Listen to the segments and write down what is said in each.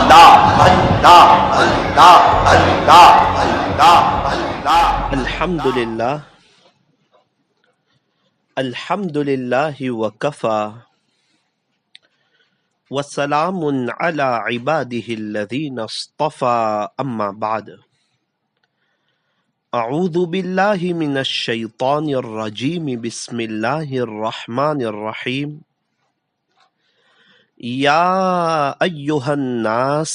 اللہ اللہ اللہ اللہ اللہ اللہ۔ الحمدللہ الحمدللہ وکفا وسلام علی عبادہ الذین اصطفى اما بعد اعوذ باللہ من الشیطان الرجیم بسم اللہ الرحمن الرحیم یا ایہا الناس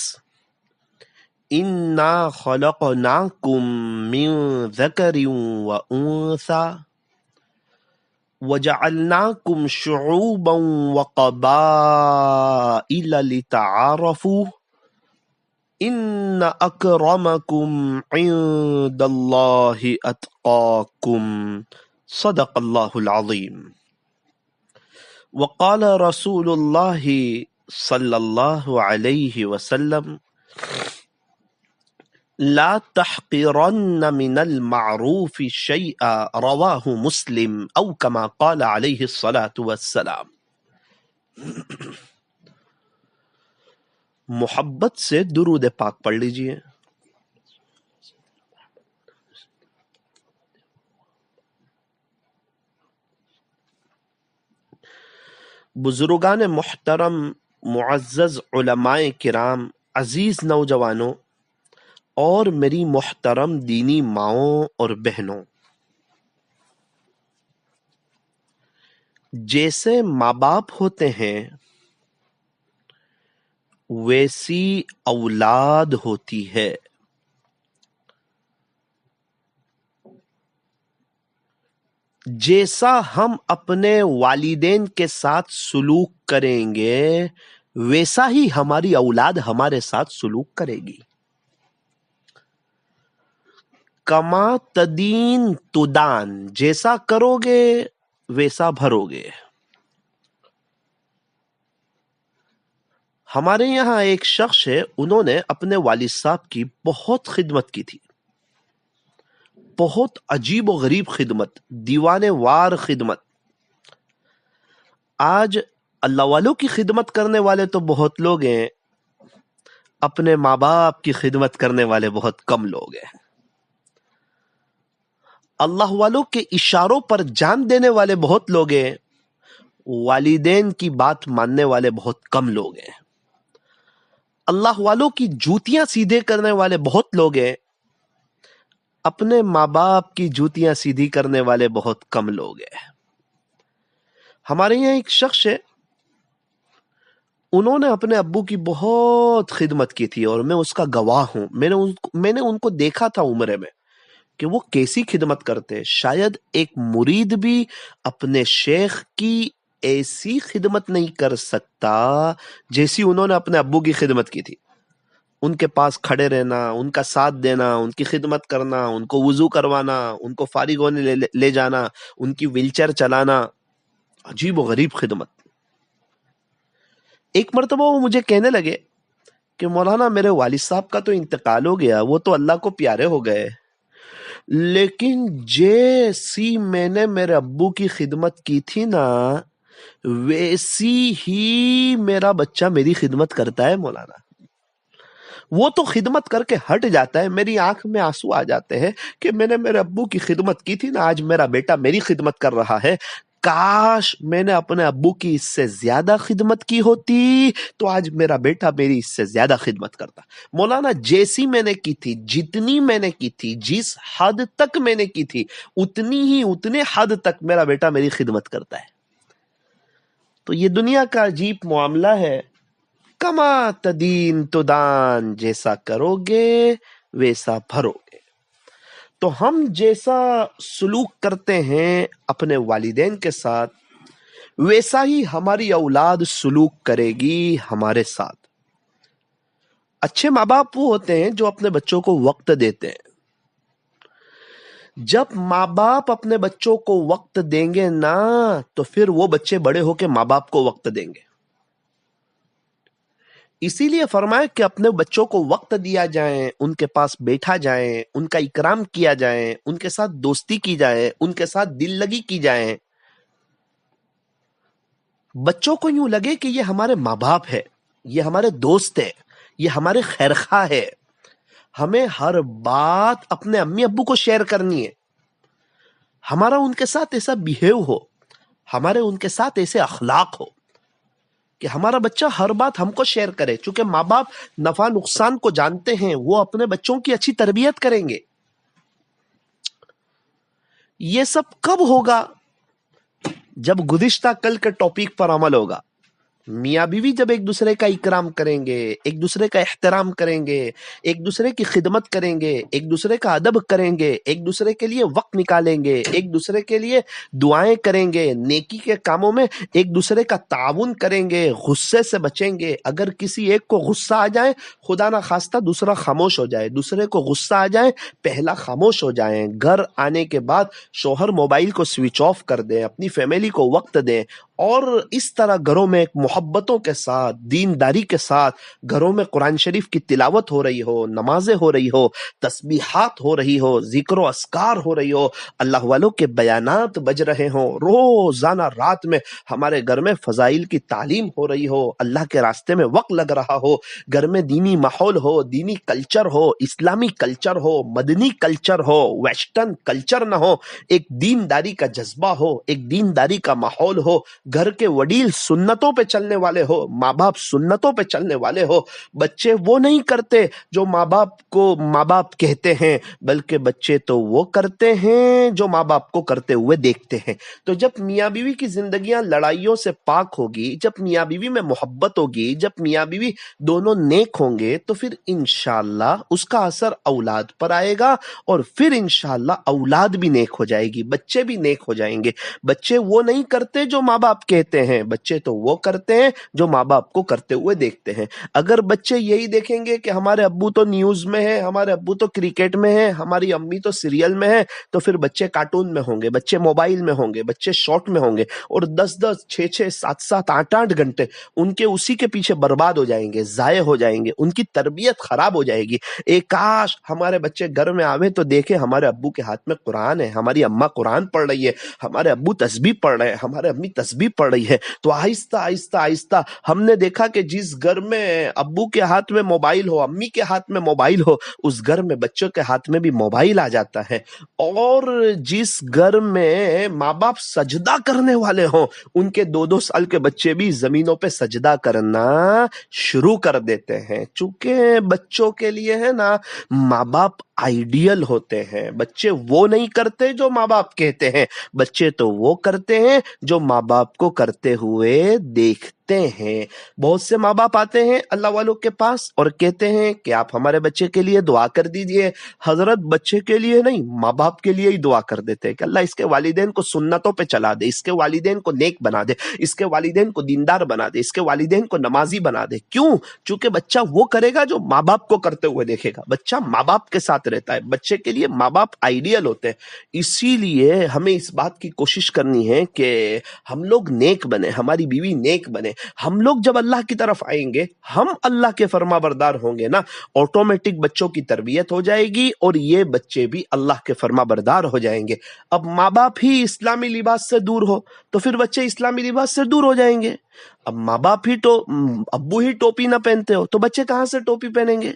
انا خلقناکم من ذکر و انثی وجعلناکم شعوبا وقبائل لتعارفوا ان اکرمکم عند اللہ اتقاکم صدق اللہ العظیم۔ وقال رسول اللہ صلی اللہ علیہ وسلم لا تحقرن من المعروف شیئا رواہ مسلم او کما قال علیہ الصلاة والسلام۔ محبت سے درود پاک پڑھ لیجئے۔ بزرگان محترم، معزز علماء کرام، عزیز نوجوانوں اور میری محترم دینی ماؤں اور بہنوں، جیسے ماں باپ ہوتے ہیں ویسی اولاد ہوتی ہے۔ جیسا ہم اپنے والدین کے ساتھ سلوک کریں گے ویسا ہی ہماری اولاد ہمارے ساتھ سلوک کرے گی۔ کما تدین تدان، جیسا کرو گے ویسا بھرو گے۔ ہمارے یہاں ایک شخص ہے، انہوں نے اپنے والد صاحب کی بہت خدمت کی تھی، بہت عجیب و غریب خدمت، دیوانے وار خدمت۔ آج اللہ والوں کی خدمت کرنے والے تو بہت لوگ ہیں، اپنے ماں باپ کی خدمت کرنے والے بہت کم لوگ ہیں۔ اللہ والوں کے اشاروں پر جان دینے والے بہت لوگ ہیں، والدین کی بات ماننے والے بہت کم لوگ ہیں۔ اللہ والوں کی جوتیاں سیدھے کرنے والے بہت لوگ ہیں، اپنے ماں باپ کی جوتیاں سیدھی کرنے والے بہت کم لوگ ہیں۔ ہمارے یہاں ایک شخص ہے، انہوں نے اپنے ابو کی بہت خدمت کی تھی اور میں اس کا گواہ ہوں۔ میں نے ان کو دیکھا تھا عمرے میں کہ وہ کیسی خدمت کرتے۔ شاید ایک مرید بھی اپنے شیخ کی ایسی خدمت نہیں کر سکتا جیسی انہوں نے اپنے ابو کی خدمت کی تھی۔ ان کے پاس کھڑے رہنا، ان کا ساتھ دینا، ان کی خدمت کرنا، ان کو وضو کروانا، ان کو فارغ ہونے لے جانا، ان کی ویل چیئر چلانا، عجیب و غریب خدمت۔ ایک مرتبہ وہ مجھے کہنے لگے کہ مولانا میرے والد صاحب کا تو انتقال ہو گیا، وہ تو اللہ کو پیارے ہو گئے، لیکن جیسی میں نے میرے ابو کی خدمت کی تھی نا ویسی ہی میرا بچہ میری خدمت کرتا ہے مولانا۔ وہ تو خدمت کر کے ہٹ جاتا ہے، میری آنکھ میں آنسو آ جاتے ہیں کہ میں نے میرے ابو کی خدمت کی تھی نا، آج میرا بیٹا میری خدمت کر رہا ہے۔ کاش میں نے اپنے ابو کی اس سے زیادہ خدمت کی ہوتی تو آج میرا بیٹا میری اس سے زیادہ خدمت کرتا۔ مولانا جیسی میں نے کی تھی، جتنی میں نے کی تھی، جس حد تک میں نے کی تھی، اتنے حد تک میرا بیٹا میری خدمت کرتا ہے۔ تو یہ دنیا کا عجیب معاملہ ہے، کما تدین تدان، جیسا کرو گے ویسا بھرو گے۔ تو ہم جیسا سلوک کرتے ہیں اپنے والدین کے ساتھ ویسا ہی ہماری اولاد سلوک کرے گی ہمارے ساتھ۔ اچھے ماں باپ وہ ہوتے ہیں جو اپنے بچوں کو وقت دیتے ہیں۔ جب ماں باپ اپنے بچوں کو وقت دیں گے نا تو پھر وہ بچے بڑے ہو کے ماں باپ کو وقت دیں گے۔ اسی لیے فرمایا کہ اپنے بچوں کو وقت دیا جائے، ان کے پاس بیٹھا جائے، ان کا اکرام کیا جائے، ان کے ساتھ دوستی کی جائے، ان کے ساتھ دل لگی کی جائے۔ بچوں کو یوں لگے کہ یہ ہمارے ماں باپ ہے، یہ ہمارے دوست ہے، یہ ہمارے خیر خواہ ہے. ہمیں ہر بات اپنے امی ابو کو شیئر کرنی ہے. ہمارا ان کے ساتھ ایسا بیہیو ہو، ہمارے ان کے ساتھ ایسے اخلاق ہو کہ ہمارا بچہ ہر بات ہم کو شیئر کرے. چونکہ ماں باپ نفع نقصان کو جانتے ہیں، وہ اپنے بچوں کی اچھی تربیت کریں گے. یہ سب کب ہوگا؟ جب گزشتہ کل کے ٹاپک پر عمل ہوگا. میاں بیوی جب ایک دوسرے کا اکرام کریں گے، ایک دوسرے کا احترام کریں گے، ایک دوسرے کی خدمت کریں گے، ایک دوسرے کا ادب کریں گے، ایک دوسرے کے لیے وقت نکالیں گے، ایک دوسرے کے لیے دعائیں کریں گے، نیکی کے کاموں میں ایک دوسرے کا تعاون کریں گے، غصے سے بچیں گے. اگر کسی ایک کو غصہ آ جائے، خدا نہ خواستہ دوسرا خاموش ہو جائے، دوسرے کو غصہ آ جائے پہلا خاموش ہو جائیں. گھر آنے کے بعد شوہر موبائل کو سوئچ آف کر دیں، اپنی فیملی کو وقت دیں، اور اس طرح گھروں میں ایک محبتوں کے ساتھ، دینداری کے ساتھ گھروں میں قرآن شریف کی تلاوت ہو رہی ہو، نمازیں ہو رہی ہو، تسبیحات ہو رہی ہو، ذکر و اذکار ہو رہی ہو، اللہ والوں کے بیانات بج رہے ہوں، روزانہ رات میں ہمارے گھر میں فضائل کی تعلیم ہو رہی ہو، اللہ کے راستے میں وقت لگ رہا ہو، گھر میں دینی ماحول ہو، دینی کلچر ہو، اسلامی کلچر ہو، مدنی کلچر ہو، ویسٹرن کلچر نہ ہو، ایک دینداری کا جذبہ ہو، ایک دینداری کا ماحول ہو، گھر کے وڈیل سنتوں پہ چلنے والے ہو، ماں باپ سنتوں پہ چلنے والے ہو. بچے وہ نہیں کرتے جو ماں باپ کو ماں باپ کہتے ہیں، بلکہ بچے تو وہ کرتے ہیں جو ماں باپ کو کرتے ہوئے دیکھتے ہیں. تو جب میاں بیوی کی زندگیاں لڑائیوں سے پاک ہوگی، جب میاں بیوی میں محبت ہوگی، جب میاں بیوی دونوں نیک ہوں گے، تو پھر انشاءاللہ اس کا اثر اولاد پر آئے گا، اور پھر انشاءاللہ اولاد بھی نیک ہو جائے گی، بچے بھی نیک ہو جائیں گے. بچے وہ نہیں کرتے جو ماں باپ کہتے ہیں، بچے تو وہ کرتے ہیں جو ماں باپ کو کرتے ہوئے دیکھتے ہیں. اگر بچے یہی دیکھیں گے کہ ہمارے ابو تو نیوز میں ہیں، ہمارے ابو تو کرکٹ میں ہیں، ہماری امی تو سیریل میں ہیں، تو پھر بچے کارٹون میں ہوں گے، بچے موبائل میں ہوں گے، بچے شارٹ میں ہوں گے، اور 10 6 7 8 گھنٹے ان کے اسی کے پیچھے برباد ہو جائیں گے، ضائع ہو جائیں گے، ان کی تربیت خراب ہو جائے گی. ایک کاش ہمارے بچے گھر میں آوے تو دیکھیں ہمارے ابو کے ہاتھ میں قرآن ہے، ہماری اماں قرآن پڑھ رہی ہے، ہمارے ابو تسبیح پڑھ رہے ہیں، ہمارے امی تسبیح پڑھ رہی ہے. تو آہستہ آہستہ آہستہ ہم نے دیکھا کہ جس گھر میں ابو کے ہاتھ میں موبائل ہو، امی کے ہاتھ میں موبائل ہو، اس گھر میں بچوں کے ہاتھ میں بھی موبائل آ جاتا ہے. اور جس گھر میں ماں باپ سجدہ کرنے والے ہوں، ان کے 2 سال کے بچے بھی زمینوں پہ سجدہ کرنا شروع کر دیتے ہیں. چونکہ بچوں کے لیے ہے نا، ماں باپ آئیڈیل ہوتے ہیں. بچے وہ نہیں کرتے جو ماں باپ کہتے ہیں، بچے تو وہ کرتے ہیں جو ماں باپ کو کرتے ہوئے دیکھتے ہیں. بہت سے ماں باپ آتے ہیں اللہ والوں کے پاس اور کہتے ہیں کہ آپ ہمارے بچے کے لیے دعا کر دیجئے. حضرت بچے کے لیے نہیں، ماں باپ کے لیے ہی دعا کر دیتے ہیں کہ اللہ اس کے والدین کو سنتوں پہ چلا دے، اس کے والدین کو نیک بنا دے، اس کے والدین کو دیندار بنا دے، اس کے والدین کو نمازی بنا دے. کیوں؟ چونکہ بچہ وہ کرے گا جو ماں باپ کو کرتے ہوئے دیکھے گا. بچہ ماں باپ کے ساتھ رہتا ہے، بچے کے لیے ماں باپ آئیڈیل ہوتے ہیں. اسی لیے ہمیں اس بات کی کوشش کرنی ہے کہ ہم لوگ نیک بنے، ہماری بیوی نیک بنے. ہم لوگ جب اللہ کی طرف آئیں گے، ہم اللہ کے فرما بردار ہوں گے نا، آٹومیٹک بچوں کی تربیت ہو جائے گی، اور یہ بچے بھی اللہ کے فرما بردار ہو جائیں گے. اب ماں باپ ہی اسلامی لباس سے دور ہو تو پھر بچے اسلامی لباس سے دور ہو جائیں گے. اب ماں باپ ہی ابو ہی ٹوپی نہ پہنتے ہو تو بچے کہاں سے ٹوپی پہنیں گے؟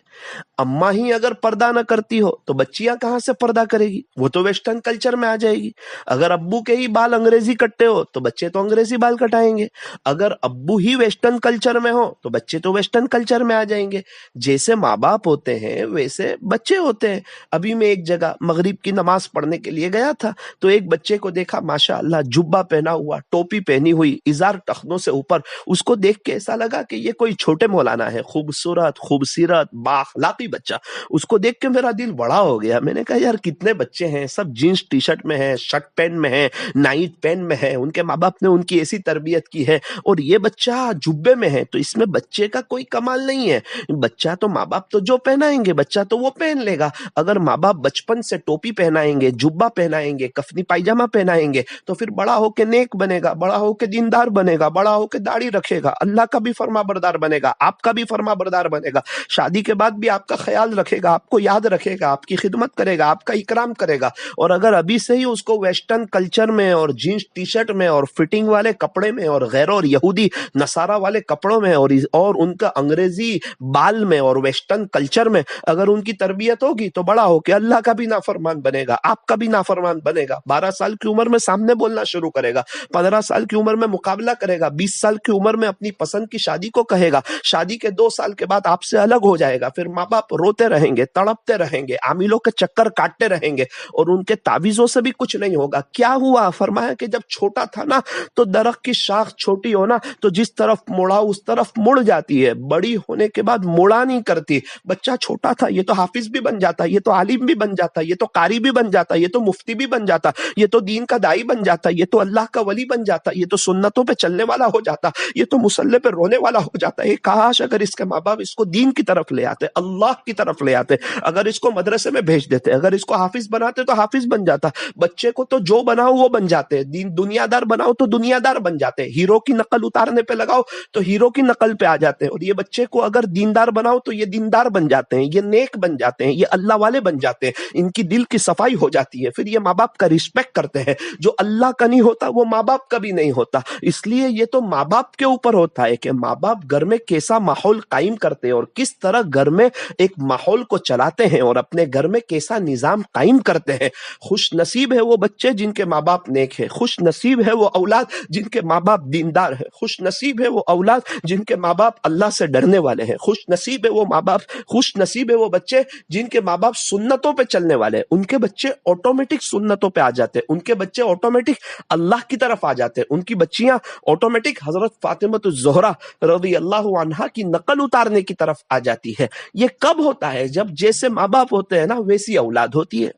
اماں ہی اگر پردہ نہ کرتی ہو تو بچیاں کہاں سے پردہ کرے گی؟ وہ تو ویسٹرن کلچر میں آ جائے گی. اگر ابو کے ہی بال انگریزی کٹتے ہو تو بچے تو انگریزی بال کٹائیں گے. اگر ابو ہی ویسٹرن کلچر میں ہو تو بچے تو ویسٹرن کلچر میں آ جائیں گے. جیسے ماں باپ ہوتے ہیں ویسے بچے ہوتے ہیں. ابھی میں ایک جگہ مغرب کی نماز پڑھنے کے لیے گیا تھا، تو ایک بچے کو دیکھا ماشاء اللہ جبہ پہنا ہوا، ٹوپی پہنی ہوئی، ازار ٹخنوں سے اوپر. اس کو دیکھ کے ایسا لگا کہ یہ کوئی چھوٹے مولانا ہے. خوبصورت خوبصورت بااخلاقی بچہ. اس کو دیکھ کے میرا دل بڑا ہو گیا. میں نے کہا یار کتنے بچے ہیں، سب جینس ٹی شرٹ میں ہیں، شرٹ پینٹ میں ہیں، نائٹ پینٹ میں ہیں، ان کے ماں باپ نے ان کی ایسی تربیت کی ہے، اور یہ بچہ جبے میں ہے. تو اس میں بچے کا کوئی کمال نہیں ہے. بچہ تو ماں باپ تو جو پہنائیں گے بچہ تو وہ پہن لے گا. اگر ماں باپ بچپن سے ٹوپی پہنائیں گے، جبہ پہنائیں گے، کفنی پائجامہ پہنائیں گے، تو پھر بڑا ہو کے نیک بنے گا، بڑا ہو کے دیندار بنے گا، بڑا ہو کے کے داڑھی رکھے گا اللہ کا بھی فرما بردار بنے گا، آپ کا بھی فرما بردار بنے گا، شادی کے بعد بھی آپ کا خیال رکھے گا، آپ کو یاد رکھے گا، آپ کی خدمت کرے گا، آپ کا اکرام کرے گا۔ اور اگر ابھی سے ہی اس کو ویسٹرن کلچر میں اور جینس ٹی شرٹ میں اور فٹنگ والے کپڑے میں اور غیر اور یہودی نصارہ والے کپڑوں میں اور ان کا انگریزی بال میں اور ویسٹرن کلچر میں اگر ان کی تربیت ہوگی تو بڑا ہو کے اللہ کا بھی نافرمان بنے گا، آپ کا بھی نافرمان بنے گا۔ 12 سال کی عمر میں سامنے بولنا شروع کرے گا، 15 سال کی عمر میں مقابلہ کرے گا، 20 سال کی عمر میں اپنی پسند کی شادی کو کہے گا، شادی کے 2 سال کے بعد آپ سے الگ ہو جائے گا، پھر ماں باپ روتے رہیں گے، تڑپتے رہیں گے، عاملوں کے چکر کاٹتے رہیں گے اور ان کے تعویذوں سے بھی کچھ نہیں ہوگا۔ کیا ہوا؟ فرمایا کہ جب چھوٹا تھا نا تو درخت کی شاخ چھوٹی ہو نا تو جس طرف مڑا اس طرف مڑ جاتی ہے، بڑی ہونے کے بعد مڑا نہیں کرتی۔ بچہ چھوٹا تھا، یہ تو حافظ بھی بن جاتا، یہ تو عالم بھی بن جاتا، یہ تو قاری بھی بن جاتا، یہ تو مفتی بھی بن جاتا، یہ تو دین کا دائی بن جاتا، یہ تو اللہ کا ولی بن جاتا، یہ تو سنتوں پہ چلنے والا ہو جاتا، یہ تو مصلی پہ رونے والا ہو جاتا ہے۔ کاش اگر اس کے ماں باپ اس کو دین کی طرف لے آتے، اللہ کی طرف لے آتے، اگر اس کو مدرسے میں بھیج دیتے، اگر اس کو حافظ بناتے تو حافظ بن جاتا۔ بچے کو تو جو بناؤ وہ بن جاتے، دنیا دار بناؤ تو دنیا دار بن جاتے، ہیرو کی نقل اتارنے پہ لگاؤ تو ہیرو کی نقل پہ آ جاتے ہیں۔ اور یہ بچے کو اگر دیندار بناؤ تو یہ دیندار بن جاتے ہیں، یہ نیک بن جاتے ہیں، یہ اللہ والے بن جاتے ہیں، ان کی دل کی صفائی ہو جاتی ہے، پھر یہ ماں باپ کا رسپیکٹ کرتے ہیں۔ جو اللہ کا نہیں ہوتا وہ ماں باپ کا بھی نہیں ہوتا۔ اس لیے یہ تو ماں باپ کے اوپر ہوتا ہے کہ ماں باپ گھر میں کیسا ماحول قائم کرتے ہیں اور کس طرح گھر میں ایک ماحول کو چلاتے ہیں اور اپنے گھر میں کیسا نظام قائم کرتے ہیں۔ خوش نصیب ہے وہ بچے جن کے ماں باپ نیک ہے، خوش نصیب ہے وہ اولاد جن کے ماں باپ دیندار ہے، خوش نصیب ہے وہ اولاد جن کے ماں باپ اللہ سے ڈرنے والے ہیں، خوش نصیب ہے وہ ماں باپ، خوش نصیب ہے وہ بچے جن کے ماں باپ سنتوں پہ چلنے والے ہیں۔ ان کے بچے آٹومیٹک سنتوں پہ آ جاتے ہیں، ان کے بچے آٹومیٹک اللہ کی طرف آ جاتے ہیں، ان کی بچیاں آٹومیٹک حضرت فاطمہ الزہرا رضی اللہ عنہا کی نقل اتارنے کی طرف آ جاتی ہے۔ یہ کب ہوتا ہے؟ جب جیسے ماں باپ ہوتے ہیں نا ویسی اولاد ہوتی ہے۔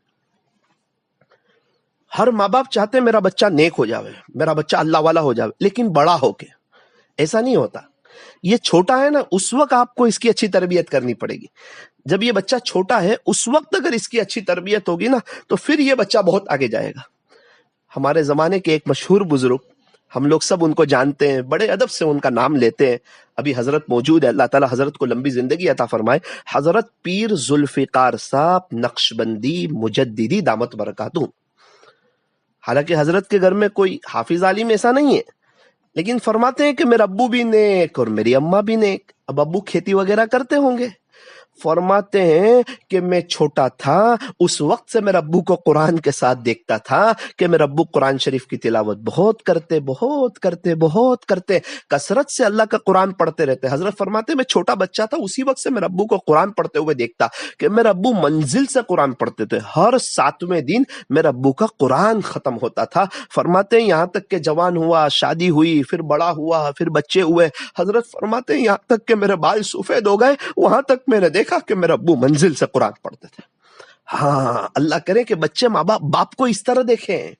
ہر ماں باپ چاہتے ہیں میرا بچہ نیک ہو جاوے، میرا بچہ اللہ والا ہو جاوے، لیکن بڑا ہو کے ایسا نہیں ہوتا۔ یہ چھوٹا ہے نا اس وقت آپ کو اس کی اچھی تربیت کرنی پڑے گی۔ جب یہ بچہ چھوٹا ہے اس وقت اگر اس کی اچھی تربیت ہوگی نا تو پھر یہ بچہ بہت آگے جائے گا۔ ہمارے زمانے کے ایک مشہور بزرگ، ہم لوگ سب ان کو جانتے ہیں، بڑے ادب سے ان کا نام لیتے ہیں، ابھی حضرت موجود ہے، اللہ تعالیٰ حضرت کو لمبی زندگی عطا فرمائے، حضرت پیر ذوالفقار صاحب نقشبندی مجددی دامت برکاتہ۔ حالانکہ حضرت کے گھر میں کوئی حافظ عالم ایسا نہیں ہے، لیکن فرماتے ہیں کہ میرا ابو بھی نیک اور میری اماں بھی نیک۔ اب ابو کھیتی وغیرہ کرتے ہوں گے۔ فرماتے ہیں کہ میں چھوٹا تھا اس وقت سے میرے ابو کو قرآن کے ساتھ دیکھتا تھا کہ میرے ابو قرآن شریف کی تلاوت بہت کرتے کثرت سے اللہ کا قرآن پڑھتے رہتے۔ حضرت فرماتے ہیں میں چھوٹا بچہ تھا اسی وقت سے میرے ابو کو قرآن پڑھتے ہوئے دیکھتا کہ میرے ابو منزل سے قرآن پڑھتے تھے، ہر 7ویں دن میرے ابو کا قرآن ختم ہوتا تھا۔ فرماتے ہیں یہاں تک کہ جوان ہوا، شادی ہوئی، پھر بڑا ہوا، پھر بچے ہوئے۔ حضرت فرماتے ہیں یہاں تک کہ میرے بال سفید ہو گئے، وہاں تک میں نے دیکھا کہ میرے ابو منزل سے قرآن پڑھتے تھے۔ ہاں، اللہ کرے کہ بچے ماں باپ کو اس طرح دیکھیں۔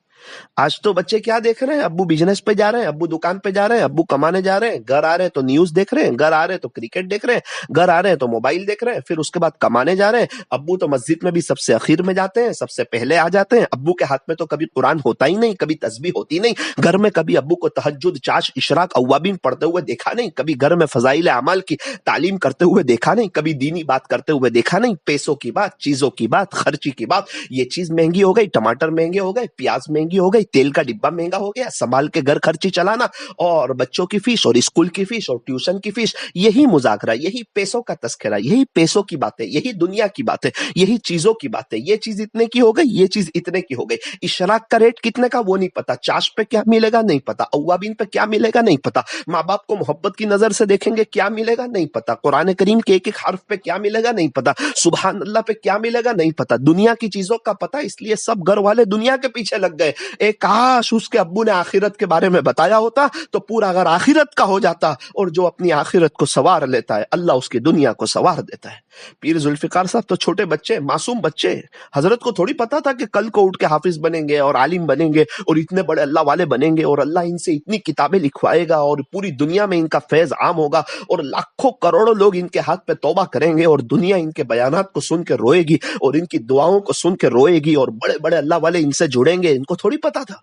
آج تو بچے کیا دیکھ رہے ہیں؟ ابو بزنس پہ جا رہے ہیں، ابو دکان پہ جا رہے ہیں، ابو کمانے جا رہے ہیں، گھر آ رہے ہیں تو نیوز دیکھ رہے ہیں، گھر آ رہے ہیں تو کرکٹ دیکھ رہے ہیں، گھر آ رہے ہیں تو موبائل دیکھ رہے ہیں، پھر اس کے بعد کمانے جا رہے ہیں۔ ابو تو مسجد میں بھی سب سے اخیر میں جاتے ہیں، سب سے پہلے آ جاتے ہیں۔ ابو کے ہاتھ میں تو کبھی قرآن ہوتا ہی نہیں، کبھی تسبیح ہوتی نہیں، گھر میں کبھی ابو کو تہجد، چاش، اشراق، اوابین پڑھتے ہوئے دیکھا نہیں، کبھی گھر میں فضائل اعمال کی تعلیم کرتے ہوئے دیکھا نہیں، کبھی دینی بات کرتے ہوئے دیکھا نہیں۔ پیسوں کی بات، چیزوں کی بات، خرچی کی بات، یہ چیز مہنگی ہو گئی، ٹماٹر مہنگے ہو گئے، پیاز مہنگی ہو گئی، تیل کا ڈبا مہنگا ہو گیا، سنبھال کے گھر خرچی چلانا اور بچوں کی فیس اور اسکول کی فیس اور ٹیوشن کی فیس، یہی مذاکرہ، یہی پیسوں کا تذکرہ، یہی پیسوں کی باتیں، یہی دنیا کی باتیں، یہی چیزوں کی باتیں۔ یہ چیز اتنے کی ہو گئی، یہ چیز اتنے کی ہو گئی، اشراق کا ریٹ کتنے کا وہ نہیں پتا، چاش پہ کیا ملے گا نہیں پتا، اوابین پہ کیا ملے گا نہیں پتا، ماں باپ کو محبت کی نظر سے دیکھیں گے کیا ملے گا نہیں پتا، قرآن کریم کے ایک ایک حرف پہ کیا ملے گا نہیں پتا، سبحان اللہ پہ کیا ملے گا نہیں پتا، دنیا کی چیزوں کا پتا۔ اس لیے سب گھر والے دنیا کے پیچھے لگ گئے۔ ایک کاش اس کے ابو نے آخرت کے بارے میں بتایا ہوتا تو پورا اگر آخرت کا ہو جاتا، اور جو اپنی آخرت کو سوار لیتا ہے اللہ اس کی دنیا کو سوار دیتا ہے۔ پیر ذوالفقار صاحب تو چھوٹے بچے، معصوم بچے، حضرت کو تھوڑی پتا تھا کہ کل کو اٹھ کے حافظ بنیں گے اور عالم بنیں گے اور اتنے بڑے اللہ والے بنیں گے اور اللہ ان سے اتنی کتابیں لکھوائے گا اور پوری دنیا میں ان کا فیض عام ہوگا اور لاکھوں کروڑوں لوگ ان کے ہاتھ پہ توبہ کریں گے اور دنیا ان کے بیانات کو سن کے روئے گی اور ان کی دعاؤں کو سن کے روئے گی اور بڑے بڑے اللہ والے ان سے جڑیں گے۔ ان کو تھوڑی پتا تھا۔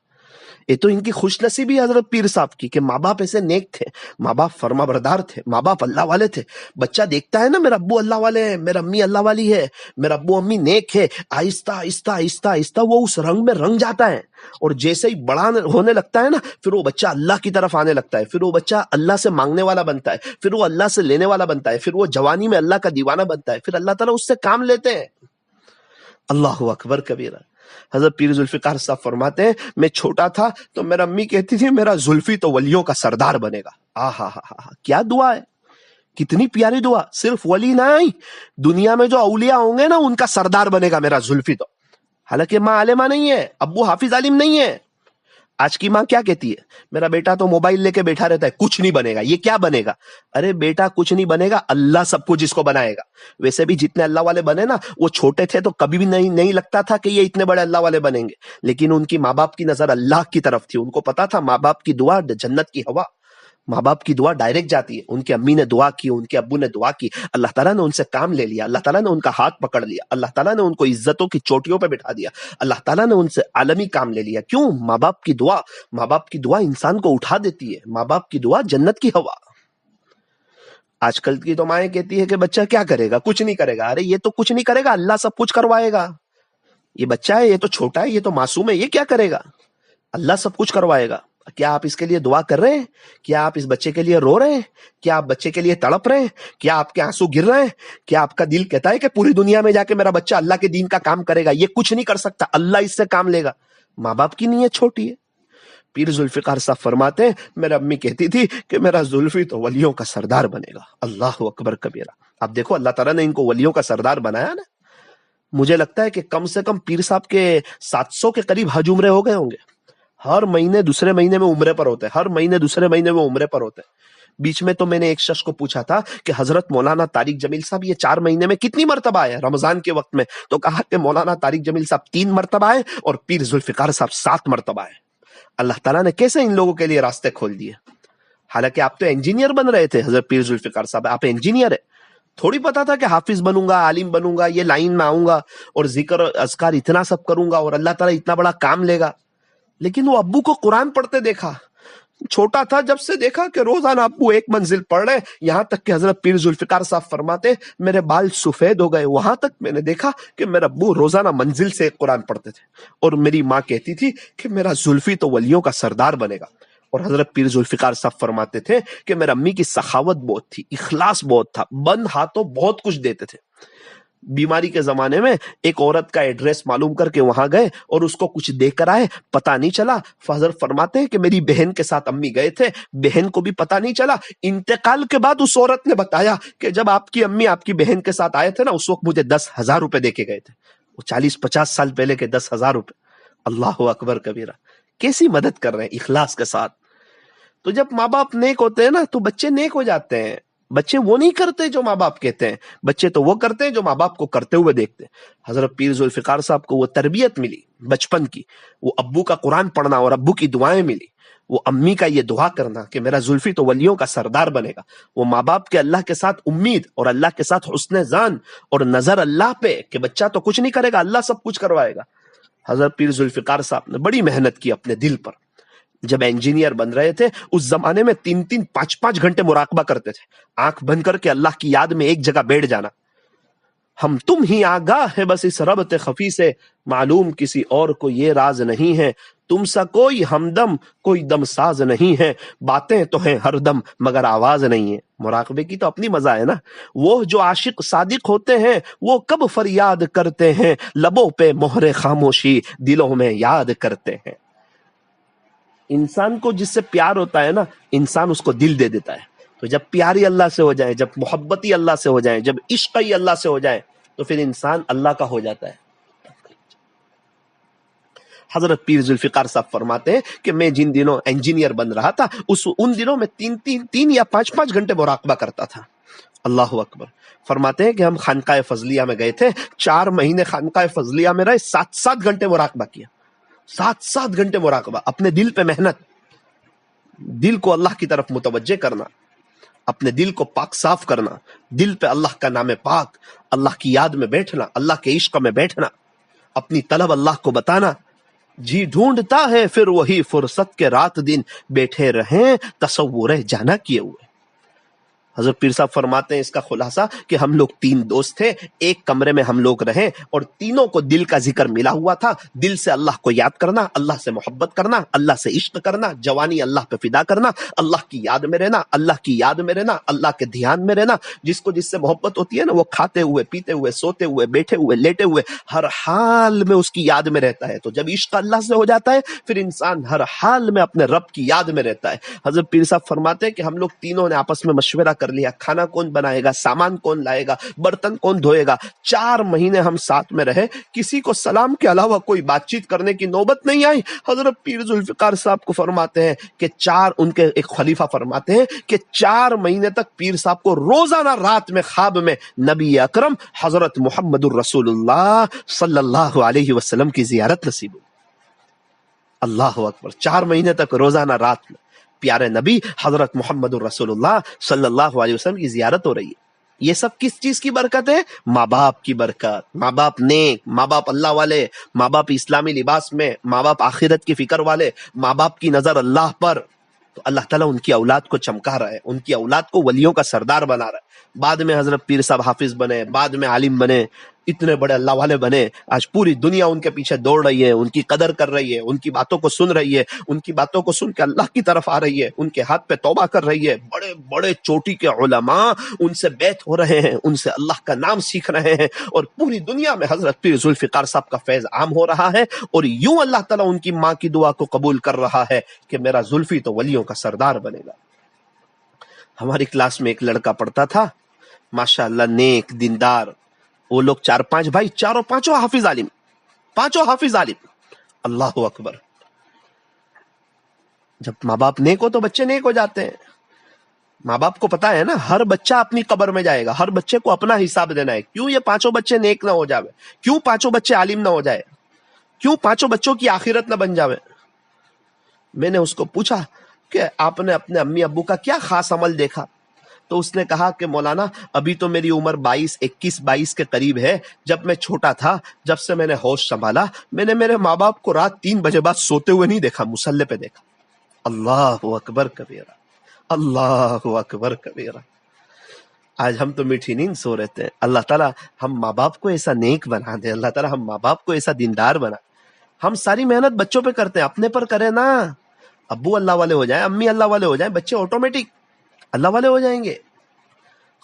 یہ تو ان کی خوش نصیبی حضرت پیر صاحب کی کہ ماں باپ ایسے نیک تھے، ماں باپ فرما بردار تھے، ماں باپ اللہ والے تھے. بچہ دیکھتا ہے نا میرا ابو اللہ والے ہیں، میرا امی اللہ والی ہے، میرا ابو امی نیک ہے، آہستہ آہستہ آہستہ آہستہ وہ اس رنگ میں رنگ جاتا ہے. اور جیسے ہی بڑا ہونے لگتا ہے نا، پھر وہ بچہ اللہ کی طرف آنے لگتا ہے، پھر وہ بچہ اللہ سے مانگنے والا بنتا ہے، پھر وہ اللہ سے لینے والا بنتا ہے، پھر وہ جوانی میں اللہ کا دیوانہ بنتا ہے، پھر اللہ تعالیٰ اس سے کام لیتے ہیں. اللہ اکبر کبیرہ. حضرت پیر ذوالفقار صاحب فرماتے ہیں میں چھوٹا تھا تو میرا امی کہتی تھی میرا زلفی تو ولیوں کا سردار بنے گا. کیا دعا ہے، کتنی پیاری دعا. صرف ولی نہیں، دنیا میں جو اولیاء ہوں گے نا ان کا سردار بنے گا میرا زلفی تو. حالانکہ ماں عالمہ نہیں ہے، ابو حافظ عالم نہیں ہے. آج کی ماں کیا کہتی ہے، میرا بیٹا تو موبائل لے کے بیٹھا رہتا ہے، کچھ نہیں بنے گا. یہ کیا بنے گا؟ ارے بیٹا کچھ نہیں بنے گا، اللہ سب کچھ اس کو بنائے گا. ویسے بھی جتنے اللہ والے بنے نا، وہ چھوٹے تھے تو کبھی بھی نہیں لگتا تھا کہ یہ اتنے بڑے اللہ والے بنیں گے. لیکن ان کی ماں باپ کی نظر اللہ کی طرف تھی. ان کو پتا تھا ماں باپ کی دعا جنت کی ہوا، ماں باپ کی دعا ڈائریکٹ جاتی ہے. ان کی امی نے دعا کی، ان کے ابو نے دعا کی، اللہ تعالیٰ نے ان سے کام لے لیا، اللہ تعالیٰ نے ان کا ہاتھ پکڑ لیا، اللہ تعالیٰ نے ان کو عزتوں کی چوٹیوں پہ بٹھا دیا، اللہ تعالیٰ نے ان سے عالمی کام لے لیا. کیوں؟ ماں باپ کی دعا. ماں باپ کی دعا انسان کو اٹھا دیتی ہے، ماں باپ کی دعا جنت کی ہوا. آج کل کی تو مائیں کہتی ہے کہ بچہ کیا کرے گا، کچھ نہیں کرے گا. ارے یہ تو کچھ نہیں کرے گا، اللہ سب کچھ کروائے گا. یہ بچہ ہے، یہ تو چھوٹا ہے، یہ تو معصوم ہے، یہ کیا کرے گا؟ اللہ سب کچھ کروائے گا. کیا آپ اس کے لیے دعا کر رہے ہیں؟ کیا آپ اس بچے کے لیے رو رہے ہیں؟ کیا آپ بچے کے لیے تڑپ رہے ہیں؟ کیا آپ کے آنسو گر رہے ہیں؟ کیا آپ کا دل کہتا ہے کہ پوری دنیا میں جا کے میرا بچہ اللہ کے دین کا کام کرے گا؟ یہ کچھ نہیں کر سکتا، اللہ اس سے کام لے گا. ماں باپ کی نیت چھوٹی ہے. پیر ذوالفقار صاحب فرماتے ہیں میرا امی کہتی تھی کہ میرا زلفی تو ولیوں کا سردار بنے گا. اللہ اکبر کبیرہ. اب دیکھو اللہ تعالیٰ نے ان کو ولیوں کا سردار بنایا نا. مجھے لگتا ہے کہ کم سے کم پیر صاحب کے 700 کے قریب حج عمرے ہو گئے ہوں گے. ہر مہینے دوسرے مہینے میں عمرے پر ہوتے ہیں، ہر مہینے دوسرے مہینے میں عمرے پر ہوتے ہیں. بیچ میں تو میں نے ایک شخص کو پوچھا تھا کہ حضرت مولانا طارق جمیل صاحب یہ 4 مہینے میں کتنی مرتبہ آئے رمضان کے وقت میں؟ تو کہا کہ مولانا طارق جمیل صاحب 3 مرتبہ آئے اور پیر ذوالفقار صاحب 7 مرتبہ آئے. اللہ تعالیٰ نے کیسے ان لوگوں کے لیے راستے کھول دیے. حالانکہ آپ تو انجینئر بن رہے تھے حضرت پیر ذوالفقار صاحب، آپ انجینئر ہے. تھوڑی پتا تھا کہ حافظ بنوں گا، عالم بنوں گا، یہ لائن میں آؤں گا اور ذکر اذکار اتنا سب کروں گا اور اللہ تعالیٰ اتنا بڑا کام لے گا. لیکن وہ ابو کو قرآن پڑھتے دیکھا، چھوٹا تھا جب سے دیکھا کہ روزانہ ابو ایک منزل پڑھ رہے، یہاں تک کہ حضرت پیر ذوالفقار صاحب فرماتے میرے بال سفید ہو گئے. وہاں تک میں نے دیکھا کہ میرا ابو روزانہ منزل سے ایک قرآن پڑھتے تھے. اور میری ماں کہتی تھی کہ میرا زلفی تو ولیوں کا سردار بنے گا. اور حضرت پیر ذوالفقار صاحب فرماتے تھے کہ میرا امی کی سخاوت بہت تھی، اخلاص بہت تھا، بند ہاتھوں بہت کچھ دیتے تھے. بیماری کے زمانے میں ایک عورت کا ایڈریس معلوم کر کے وہاں گئے اور اس کو کچھ دے کر آئے، پتہ نہیں چلا. حضرت فرماتے ہیں کہ میری بہن کے ساتھ امی گئے تھے، بہن کو بھی پتہ نہیں چلا. انتقال کے بعد اس عورت نے بتایا کہ جب آپ کی امی آپ کی بہن کے ساتھ آئے تھے نا، اس وقت مجھے 10,000 روپے دے کے گئے تھے. وہ 40-50 سال پہلے کے 10,000 روپے. اللہ اکبر کبیرہ. کیسی مدد کر رہے ہیں اخلاص کے ساتھ. تو جب ماں باپ نیک ہوتے ہیں نا تو بچے نیک ہو جاتے ہیں. بچے وہ نہیں کرتے جو ماں باپ کہتے ہیں، بچے تو وہ کرتے ہیں جو ماں باپ کو کرتے ہوئے دیکھتے ہیں. حضرت پیر ذوالفقار صاحب کو وہ تربیت ملی بچپن کی، وہ ابو کا قرآن پڑھنا اور ابو کی دعائیں ملی، وہ امی کا یہ دعا کرنا کہ میرا زلفی تو ولیوں کا سردار بنے گا، وہ ماں باپ کے اللہ کے ساتھ امید اور اللہ کے ساتھ حسن ظن اور نظر اللہ پہ کہ بچہ تو کچھ نہیں کرے گا، اللہ سب کچھ کروائے گا. حضرت پیر ذوالفقار صاحب نے بڑی محنت کی اپنے دل پر. جب انجینئر بن رہے تھے اس زمانے میں 3-3 5-5 گھنٹے مراقبہ کرتے تھے، آنکھ بند کر کے اللہ کی یاد میں ایک جگہ بیٹھ جانا. ہم تم ہی آگاہ ہے بس اس ربط خفی سے، معلوم کسی اور کو یہ راز نہیں ہے، تم سا کوئی ہمدم کوئی دم ساز نہیں ہے، باتیں تو ہیں ہر دم مگر آواز نہیں ہے. مراقبے کی تو اپنی مزہ ہے نا. وہ جو عاشق صادق ہوتے ہیں وہ کب فریاد کرتے ہیں، لبوں پہ مہر خاموشی دلوں میں یاد کرتے ہیں. انسان کو جس سے پیار ہوتا ہے نا، انسان اس کو دل دے دیتا ہے. تو جب پیاری اللہ سے ہو جائے، جب محبتی اللہ سے ہو جائے، جب عشق ہی اللہ سے ہو جائے تو پھر انسان اللہ کا ہو جاتا ہے. حضرت پیر ذوالفقار صاحب فرماتے ہیں کہ میں جن دنوں انجینئر بن رہا تھا ان دنوں میں 3 یا 5 گھنٹے مراقبہ کرتا تھا. اللہ اکبر. فرماتے ہیں کہ ہم خانقاہ فضلیہ میں گئے تھے، 4 مہینے خانقاہ فضلیہ میں رہے، 7 گھنٹے مراقبہ کیا. 7 گھنٹے مراقبہ، اپنے دل پہ محنت، دل کو اللہ کی طرف متوجہ کرنا، اپنے دل کو پاک صاف کرنا، دل پہ اللہ کا نام پاک، اللہ کی یاد میں بیٹھنا، اللہ کے عشق میں بیٹھنا، اپنی طلب اللہ کو بتانا. جی ڈھونڈتا ہے پھر وہی فرصت کے رات دن بیٹھے رہیں تصور جانا کیے ہوئے. حضرت پیر صاحب فرماتے ہیں اس کا خلاصہ کہ ہم لوگ 3 دوست تھے، ایک کمرے میں ہم لوگ رہے اور تینوں کو دل کا ذکر ملا ہوا تھا. دل سے اللہ کو یاد کرنا، اللہ سے محبت کرنا، اللہ سے عشق کرنا، جوانی اللہ پہ فدا کرنا، اللہ کی یاد میں رہنا، اللہ کی یاد میں رہنا، اللہ کے دھیان میں رہنا. جس کو جس سے محبت ہوتی ہے نا، وہ کھاتے ہوئے، پیتے ہوئے، سوتے ہوئے، بیٹھے ہوئے، لیٹے ہوئے، ہر حال میں اس کی یاد میں رہتا ہے. تو جب عشق اللہ سے ہو جاتا ہے پھر انسان ہر حال میں اپنے رب کی یاد میں رہتا ہے. حضرت پیر صاحب فرماتے ہیں کہ ہم لوگ تینوں نے آپس میں مشورہ کر لیا، کھانا کون بنائے گا، سامان کون لائے گا، برتن کون دھوئے گا. 4 مہینے ہم ساتھ میں رہے، کسی کو سلام کے علاوہ کوئی بات چیت کرنے کی نوبت نہیں آئی. حضرت پیر ذوالفقار صاحب کو فرماتے ہیں کہ ان کے ایک خلیفہ فرماتے ہیں کہ 4 مہینے تک پیر صاحب کو روزانہ رات میں خواب میں نبی اکرم حضرت محمد الرسول اللہ صلی اللہ علیہ وسلم کی زیارت نصیب ہوئی. اللہ اکبر. 4 مہینے تک روزانہ رات میں پیارے نبی حضرت محمد الرسول اللہ صلی اللہ علیہ وسلم کی زیارت ہو رہی ہے. یہ سب کس چیز کی برکت ہے؟ ماں باپ کی برکت. ماں باپ نیک، ماں باپ اللہ والے، ماں باپ اسلامی لباس میں، ماں باپ آخرت کی فکر والے، ماں باپ کی نظر اللہ پر. تو اللہ تعالیٰ ان کی اولاد کو چمکا رہا ہے، ان کی اولاد کو ولیوں کا سردار بنا رہا ہے. بعد میں حضرت پیر صاحب حافظ بنے، بعد میں عالم بنے، اتنے بڑے اللہ والے بنے. آج پوری دنیا ان کے پیچھے دوڑ رہی ہے، ان کی قدر کر رہی ہے، ان کی باتوں کو سن رہی ہے، ان کی باتوں کو سن کے اللہ کی طرف آ رہی ہے، ان کے ہاتھ پہ توبہ کر رہی ہے. بڑے بڑے چوٹی کے علماء ان سے بیعت ہو رہے ہیں، ان سے اللہ کا نام سیکھ رہے ہیں، اور پوری دنیا میں حضرت پیر ذوالفقار صاحب کا فیض عام ہو رہا ہے. اور یوں اللہ تعالیٰ ان کی ماں کی دعا کو قبول کر رہا ہے کہ میرا زلفی تو ولیوں کا سردار بنے گا. ہماری کلاس میں ایک لڑکا پڑھتا تھا، ماشاءاللہ نیک دیندار. وہ لوگ 4-5 بھائی، چاروں پانچوں حافظ عالم، پانچوں حافظ عالم. اللہ اکبر. جب ماں باپ نیک ہو تو بچے نیک ہو جاتے ہیں. ماں باپ کو پتا ہے نا ہر بچہ اپنی قبر میں جائے گا، ہر بچے کو اپنا حساب دینا ہے. کیوں یہ 5 بچے نیک نہ ہو جاوے؟ کیوں 5 بچے عالم نہ ہو جائے؟ کیوں 5 بچوں کی آخرت نہ بن جاوے؟ میں نے اس کو پوچھا کہ آپ نے اپنے امی ابو کا کیا خاص عمل دیکھا؟ تو اس نے کہا کہ مولانا ابھی تو میری عمر 21-22 کے قریب ہے. جب میں چھوٹا تھا، جب سے میں نے ہوش سنبھالا، میں نے میرے ماں باپ کو رات 3 بجے بعد سوتے ہوئے نہیں دیکھا، مصلی پہ دیکھا. اللہ اکبر کبیرہ، اللہ اکبر کبیرہ. آج ہم تو میٹھی نیند سو رہتے ہیں. اللہ تعالیٰ ہم ماں باپ کو ایسا نیک بنا دے، اللہ تعالیٰ ہم ماں باپ کو ایسا دیندار بنا. ہم ساری محنت بچوں پہ کرتے ہیں، اپنے پر کریں نا. ابو اللہ والے ہو جائیں، امی اللہ والے ہو جائیں، بچے آٹومیٹک اللہ والے ہو جائیں گے.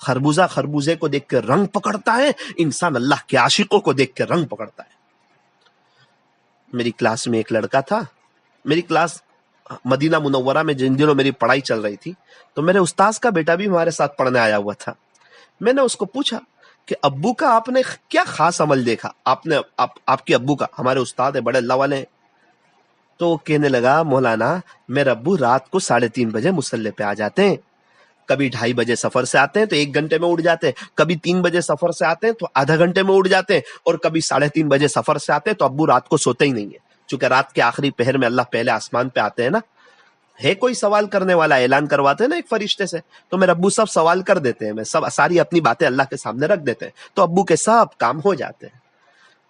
خربوزہ خربوزے کو دیکھ کے رنگ پکڑتا ہے، انسان اللہ کے عاشقوں کو دیکھ کے رنگ پکڑتا ہے. میری کلاس میں ایک لڑکا تھا، میری کلاس مدینہ منورہ میں جن دنوں میری پڑھائی چل رہی تھی، تو میرے استاذ کا بیٹا بھی ہمارے ساتھ پڑھنے آیا ہوا تھا. میں نے اس کو پوچھا کہ ابو کا آپ نے کیا خاص عمل دیکھا؟ آپ کے ابو کا، ہمارے استاد ہے، بڑے اللہ والے ہیں. تو وہ کہنے لگا مولانا میرے ابو رات کو 3:30 بجے مصلی پہ آ جاتے ہیں. کبھی 2:30 بجے سفر سے آتے ہیں تو 1 گھنٹے میں اٹھ جاتے ہیں، کبھی 3 بجے سفر سے آتے ہیں تو آدھا گھنٹے میں اٹھ جاتے ہیں، اور کبھی 3:30 بجے سفر سے آتے ہیں تو ابو رات کو سوتے ہی نہیں ہے. چونکہ رات کے آخری پہر میں اللہ پہلے آسمان پہ آتے ہیں نا، ہے کوئی سوال کرنے والا، اعلان کرواتے ہیں نا ایک فرشتے سے، تو میرے ابو سب سوال کر دیتے ہیں، میں ساری اپنی باتیں اللہ کے سامنے رکھ دیتے ہیں، تو ابو کے سب کام ہو جاتے ہیں.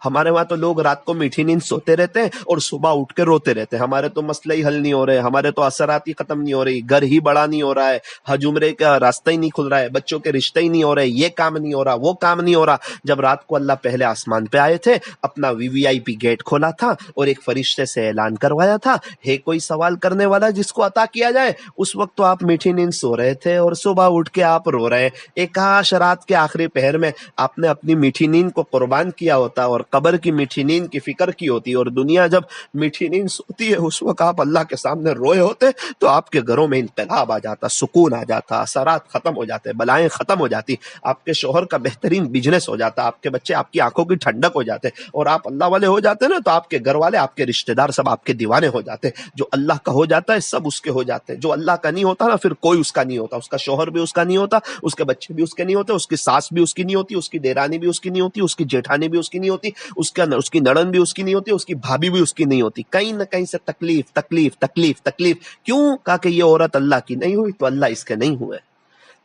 ہمارے وہاں تو لوگ رات کو میٹھی نیند سوتے رہتے ہیں اور صبح اٹھ کے روتے رہتے ہیں. ہمارے تو مسئلہ ہی حل نہیں ہو رہے، ہمارے تو اثرات ہی ختم نہیں ہو رہی، گھر ہی بڑا نہیں ہو رہا ہے، حج عمرے کا راستہ ہی نہیں کھل رہا ہے، بچوں کے رشتے ہی نہیں ہو رہے، یہ کام نہیں ہو رہا، وہ کام نہیں ہو رہا. جب رات کو اللہ پہلے آسمان پہ آئے تھے، اپنا VIP گیٹ کھولا تھا اور ایک فرشتے سے اعلان کروایا تھا، ہے کوئی سوال کرنے والا جس کو عطا کیا جائے. اس وقت تو آپ میٹھی نیند سو رہے تھے اور صبح اٹھ کے آپ رو رہے ہیں. ایک کاش رات کے آخری پہر میں آپ نے اپنی میٹھی نیند کو قربان کیا ہوتا اور قبر کی میٹھی نیند کی فکر کی ہوتی، اور دنیا جب میٹھی نیند سوتی ہے اس وقت آپ اللہ کے سامنے روئے ہوتے، تو آپ کے گھروں میں انقلاب آ جاتا، سکون آ جاتا، اثرات ختم ہو جاتے، بلائیں ختم ہو جاتی، آپ کے شوہر کا بہترین بزنس ہو جاتا، آپ کے بچے آپ کی آنکھوں کی ٹھنڈک ہو جاتے، اور آپ اللہ والے ہو جاتے نا، تو آپ کے گھر والے، آپ کے رشتہ دار سب آپ کے دیوانے ہو جاتے. جو اللہ کا ہو جاتا ہے سب اس کے ہو جاتے ہیں، جو اللہ کا نہیں ہوتا نا پھر کوئی اس کا نہیں ہوتا. اس کا شوہر بھی اس کا نہیں ہوتا، اس کے بچے بھی اس کے نہیں ہوتے، اس کی ساس بھی اس کی نہیں ہوتی، اس کی دیرانی بھی اس کی نہیں ہوتی، اس کی جیٹھانی بھی اس کی نہیں ہوتی، اس کی نڑن بھی اس کی نہیں ہوتی، اس کی بھابھی بھی اس کی نہیں ہوتی. کہیں نہ کہیں سے تکلیف. کیوں؟ کہا کہ یہ عورت اللہ کی نہیں ہوئی تو اللہ اس کے نہیں ہوئے.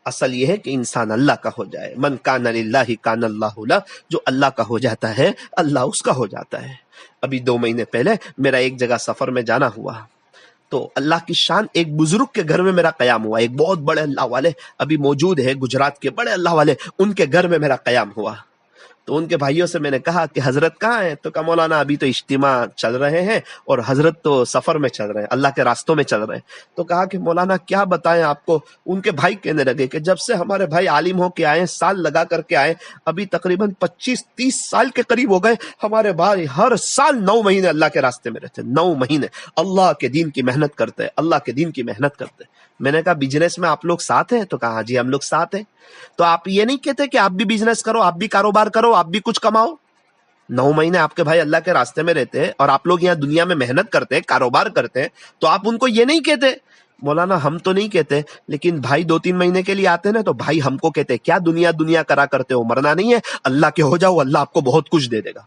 اصل یہ ہے کہ انسان اللہ کا ہو جائے. من کان للہ کان اللہ لہ، جو اللہ کا ہو جاتا ہے اللہ اس کا ہو جاتا ہے. ابھی 2 مہینے پہلے میرا ایک جگہ سفر میں جانا ہوا، تو اللہ کی شان ایک بزرگ کے گھر میں میرا قیام ہوا. ایک بہت بڑے اللہ والے ابھی موجود ہے گجرات کے، بڑے اللہ والے، ان کے گھر میں میرا قیام ہوا. تو ان کے بھائیوں سے میں نے کہا کہ حضرت کہاں ہیں؟ تو کہا مولانا ابھی تو اجتماع چل رہے ہیں اور حضرت تو سفر میں چل رہے ہیں، اللہ کے راستوں میں چل رہے ہیں. تو کہا کہ مولانا کیا بتائیں آپ کو. ان کے بھائی کہنے لگے کہ جب سے ہمارے بھائی عالم ہو کے آئے، سال لگا کر کے آئے، ابھی تقریباً 25-30 سال کے قریب ہو گئے، ہمارے بھائی ہر سال 9 مہینے اللہ کے راستے میں رہتے، 9 مہینے اللہ کے دین کی محنت کرتے، اللہ کے دین کی محنت کرتے. میں نے کہا بزنس میں آپ لوگ ساتھ ہیں؟ تو کہا ہاں جی ہم لوگ ساتھ ہیں. تو آپ یہ نہیں کہتے کہ آپ بھی بزنس کرو، آپ بھی کاروبار کرو، آپ بھی کچھ کماؤ؟ 9 مہینے آپ کے بھائی اللہ کے راستے میں رہتے ہیں اور آپ لوگ یہاں دنیا میں محنت کرتے ہیں، کاروبار کرتے ہیں، تو آپ ان کو یہ نہیں کہتے؟ مولانا ہم تو نہیں کہتے، لیکن بھائی 2-3 مہینے کے لیے آتے ہیں نا، تو بھائی ہم کو کہتے کیا دنیا دنیا کرا کرتے ہو، مرنا نہیں ہے، اللہ کے ہو جاؤ، اللہ آپ کو بہت کچھ دے دے گا.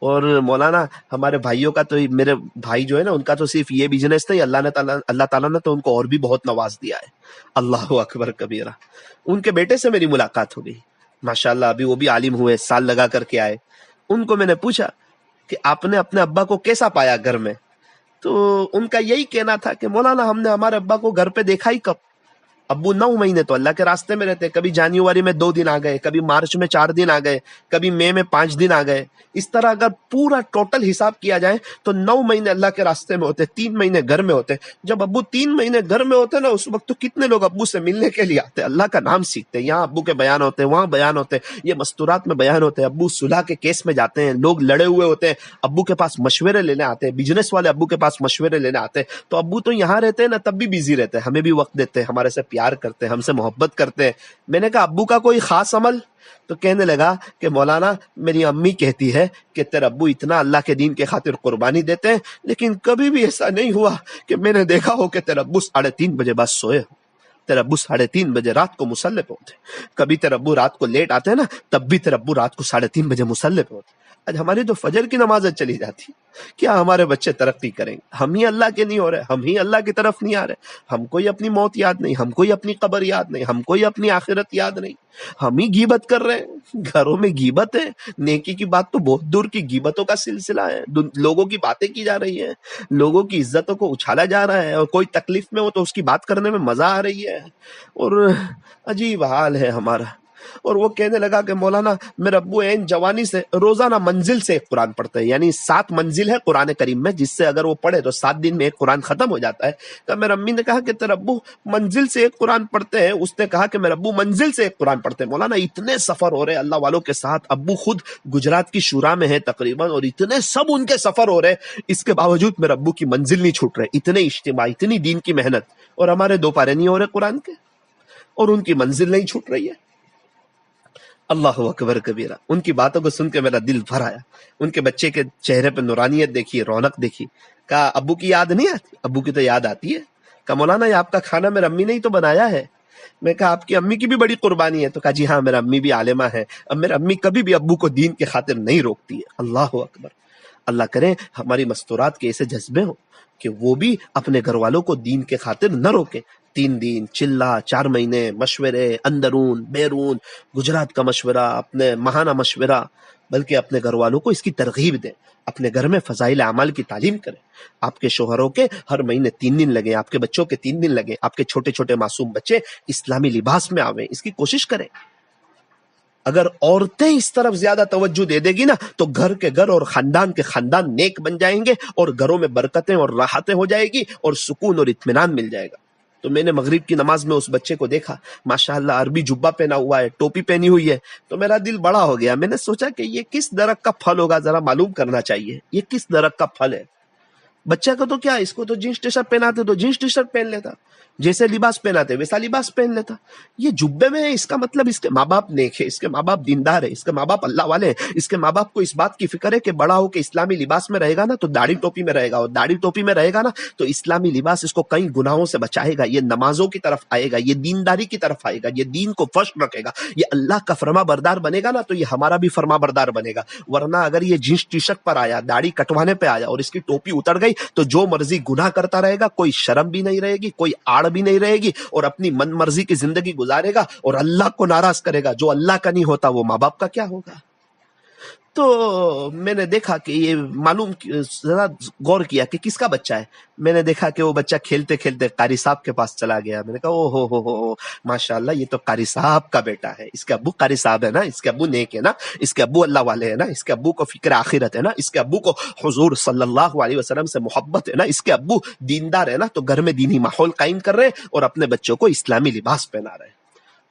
اور مولانا ہمارے بھائیوں کا تو، میرے بھائی جو ہے نا ان کا تو صرف یہ بزنس نہیں، اللہ تعالیٰ نے تو ان کو اور بھی بہت نواز دیا ہے. اللہ اکبر کبیرہ. ان کے بیٹے سے میری ملاقات ہو گئی ماشاءاللہ، ابھی وہ بھی عالم ہوئے، سال لگا کر کے آئے. ان کو میں نے پوچھا کہ آپ نے اپنے ابا کو کیسا پایا گھر میں؟ تو ان کا یہی کہنا تھا کہ مولانا ہم نے ہمارے ابا کو گھر پہ دیکھا ہی کب؟ ابو 9 مہینے تو اللہ کے راستے میں رہتے، کبھی جنوری میں 2 دن آ گئے، کبھی مارچ میں 4 دن آ گئے، کبھی مئی میں 5 دن آ گئے. اس طرح اگر پورا ٹوٹل حساب کیا جائے تو 9 مہینے اللہ کے راستے میں ہوتے، 3 مہینے گھر میں ہوتے. جب ابو 3 مہینے گھر میں ہوتے نا، اس وقت تو کتنے لوگ ابو سے ملنے کے لیے آتے، اللہ کا نام سیکھتے. یہاں ابو کے بیان ہوتے، وہاں بیان ہوتے، یہ مستورات میں بیان ہوتے. ابو صلح کے کیس میں جاتے ہیں، لوگ لڑے ہوئے ہوتے ہیں، ابو کے پاس مشورے لینے آتے ہیں، بزنس والے ابو کے پاس مشورے لینے آتے ہیں. تو ابو تو یہاں رہتے ہیں نا، تب بھی بیزی رہتے ہیں، ہمیں بھی وقت دیتے ہیں، ہمارے سے پیار کرتے ہیں، ہم سے محبت کرتے ہیں. میں نے کہا ابو کا کوئی خاص عمل؟ تو کہنے لگا کہ مولانا میری امی کہتی ہے کہ تیرے ابو اتنا اللہ کے دین کے خاطر قربانی دیتے ہیں، لیکن کبھی بھی ایسا نہیں ہوا کہ میں نے دیکھا ہو کہ تیرے ابو 3:30 بجے بعد سوئے ہو. تیرے ابو 3:30 بجے رات کو مصلی پہ ہوتے. کبھی تیرے ابو رات کو لیٹ آتے ہیں نا، تب بھی تیرے ابو رات کو 3:30 بجے مصلی پہ ہوتے. آج ہماری تو فجر کی نمازیں چلی جاتی، کیا ہمارے بچے ترقی کریں گے؟ ہم ہی اللہ کے نہیں ہو رہے، ہم ہی اللہ کی طرف نہیں آ رہے. ہم کوئی اپنی موت یاد نہیں، ہم کوئی اپنی قبر یاد نہیں، ہم کوئی اپنی آخرت یاد نہیں. ہم ہی غیبت کر رہے ہیں، گھروں میں غیبت ہے. نیکی کی بات تو بہت دور کی، غیبتوں کا سلسلہ ہے. لوگوں کی باتیں کی جا رہی ہیں، لوگوں کی عزتوں کو اچھالا جا رہا ہے، اور کوئی تکلیف میں ہو تو اس کی بات کرنے میں مزہ آ رہی ہے. اور عجیب حال ہے ہمارا. اور وہ کہنے لگا کہ مولانا میرے ابو این جوانی سے روزانہ منزل سے ایک قرآن پڑھتے ہیں، یعنی 7 منزل ہے قرآن کریم میں، جس سے اگر وہ پڑھے تو 7 دن میں ایک قرآن ختم ہو جاتا ہے. تو میرے امی نے کہا کہ تیرے ابو منزل سے ایک قرآن پڑھتے ہیں؟ اس نے کہا کہ میرے ابو منزل سے ایک قرآن پڑھتے ہیں. مولانا اتنے سفر ہو رہے اللہ والوں کے ساتھ، ابو خود گجرات کی شورا میں ہے تقریباً، اور اتنے سب ان کے سفر ہو رہے، اس کے باوجود میرے ابو کی منزل نہیں چھوٹ رہے. اتنے اجتماع، اتنی دین کی محنت، اور ہمارے 2 پارے نہیں ہو رہے قرآن کے، اور ان کی منزل نہیں چھوٹ رہی ہے. اللہ اکبر کبیرہ. ان کی باتوں کو سن کے میرا دل بھر آیا. ان کے بچے کے چہرے پہ نورانیت دیکھی، رونق دیکھی. کہا ابو کی یاد نہیں آتی؟ ابو کی تو یاد آتی ہے. کہا مولانا یہ آپ کا کھانا میرے امی نے ہی تو بنایا ہے. میں کہا آپ کی امی کی بھی بڑی قربانی ہے؟ تو کہا جی ہاں میرا امی بھی عالمہ ہے. اب میرا امی کبھی بھی ابو کو دین کے خاطر نہیں روکتی ہے. اللہ اکبر. اللہ کرے ہماری مستورات کے ایسے جذبے ہوں کہ وہ بھی اپنے گھر والوں کو دین کے خاطر نہ روکیں. 3 دن چلہ، 4 مہینے مشورے، اندرون بیرون، گجرات کا مشورہ، اپنے ماہانہ مشورہ، بلکہ اپنے گھر والوں کو اس کی ترغیب دیں. اپنے گھر میں فضائل اعمال کی تعلیم کریں. آپ کے شوہروں کے ہر مہینے 3 دن لگیں، آپ کے بچوں کے 3 دن لگیں، آپ کے چھوٹے چھوٹے معصوم بچے اسلامی لباس میں آویں، اس کی کوشش کریں. اگر عورتیں اس طرف زیادہ توجہ دے دے گی نا، تو گھر کے گھر اور خاندان کے خاندان نیک بن جائیں گے، اور گھروں میں برکتیں اور راحتیں ہو جائے گی، اور سکون اور اطمینان مل جائے گا. تو میں نے مغرب کی نماز میں اس بچے کو دیکھا، ماشاءاللہ عربی جبہ پہنا ہوا ہے، ٹوپی پہنی ہوئی ہے. تو میرا دل بڑا ہو گیا. میں نے سوچا کہ یہ کس درخت کا پھل ہوگا، ذرا معلوم کرنا چاہیے یہ کس درخت کا پھل ہے. بچہ کو تو کیا، اس کو تو جینس ٹی شرٹ پہناتے تو جینس ٹی شرٹ پہن لیتا، جیسے لباس پہناتے ویسا لباس پہن لیتا. یہ جبے میں ہے، اس کا مطلب اس کے ماں باپ نیک ہے، اس کے ماں باپ دیندار ہے، اس کے ماں باپ اللہ والے ہیں. اس کے ماں باپ کو اس بات کی فکر ہے کہ بڑا ہو کے اسلامی لباس میں رہے گا نا تو داڑھی ٹوپی میں رہے گا، اور داڑھی ٹوپی میں رہے گا نا تو اسلامی لباس اس کو کئی گناہوں سے بچائے گا، یہ نمازوں کی طرف آئے گا، یہ دینداری کی طرف آئے گا، یہ دین کو فرسٹ رکھے گا، یہ اللہ کا فرما بردار بنے گا نا تو یہ ہمارا بھی فرما بردار بنے گا. ورنہ اگر یہ جینس ٹی شرٹ پر آیا، داڑھی کٹوانے پہ آیا اور اس کی ٹوپی اتر گئی گئی تو جو مرضی گناہ کرتا رہے گا، کوئی شرم بھی نہیں رہے گی، کوئی آڑ بھی نہیں رہے گی، اور اپنی من مرضی کی زندگی گزارے گا اور اللہ کو ناراض کرے گا۔ جو اللہ کا نہیں ہوتا وہ ماں باپ کا کیا ہوگا؟ تو میں نے دیکھا کہ یہ ذرا غور کیا کہ کس کا بچہ ہے۔ میں نے دیکھا کہ وہ بچہ کھیلتے کھیلتے قاری صاحب کے پاس چلا گیا۔ میں نے کہا او ہو ماشاءاللہ، یہ تو قاری صاحب کا بیٹا ہے، اس کے ابو قاری صاحب ہے نا، اس کے ابو نیک ہے نا، اس کے ابو اللہ والے ہیں نا، اس کے ابو کو فکر آخرت ہے نا، اس کے ابو کو حضور صلی اللہ علیہ وسلم سے محبت ہے نا، اس کے ابو دیندار ہے نا، تو گھر میں دینی ماحول قائم کر رہے ہیں اور اپنے بچوں کو اسلامی لباس پہنا رہے ہیں۔